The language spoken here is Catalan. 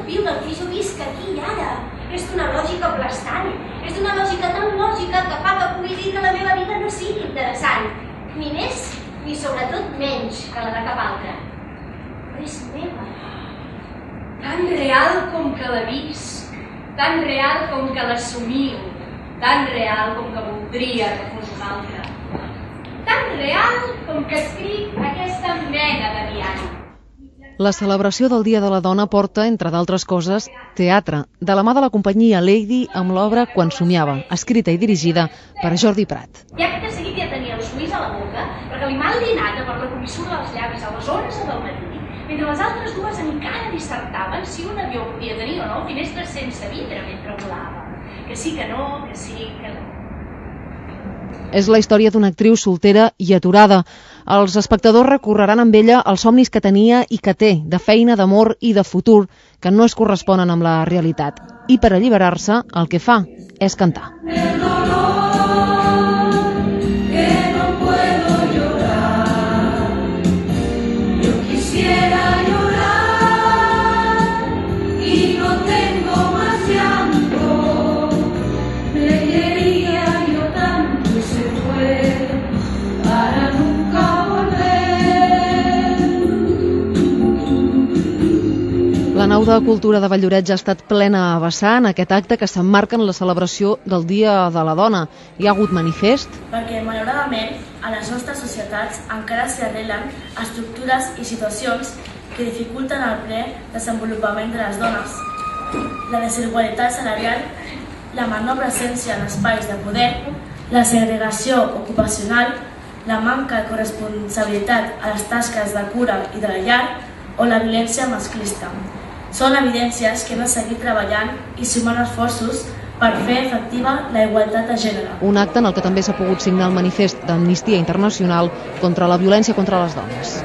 viure el que jo visc aquí i ara. És d'una lògica aplastant, és d'una lògica tan lògica que fa que pugui dir que la meva vida no sigui interessant, ni més ni sobretot menys que la de cap altra. Però és meva. Tan real com que la visc, tan real com que l'assumiu, tan real com que voldria que fos una altra. Tan real com que escric aquesta mena de diari. La celebració del Dia de la Dona porta, entre d'altres coses, teatre, de la mà de la companyia Lady amb l'obra Quan somiava, escrita i dirigida per Jordi Prat. Ja que de seguit ja tenia el suís a la boca, perquè li mal dinata per la comissura dels llavis a les 11 del matí, mentre les altres dues encara dissertaven si un avió podia tenir o no finestres sense vidre mentre volava. Que sí, que no, que sí, que no. És la història d'una actriu soltera i aturada. Els espectadors recorreran amb ella els somnis que tenia i que té, de feina, d'amor i de futur, que no es corresponen amb la realitat. I per alliberar-se, el que fa és cantar. La nau de Cultura de Valldoreix ha estat plena a vessar en aquest acte que s'emmarca en la celebració del Dia de la Dona. Hi ha hagut manifest? Perquè, malauradament, a les nostres societats encara s'hi arrelen estructures i situacions que dificulten el ple desenvolupament de les dones. La desigualtat salarial, la menor presència en espais de poder, la segregació ocupacional, la manca de corresponsabilitat a les tasques de cura i de la llar o la violència masclista. Són evidències que hem de seguir treballant i sumant esforços per fer efectiva la igualtat de gènere. Un acte en el que també s'ha pogut signar el manifest d'Amnistia Internacional contra la violència contra les dones.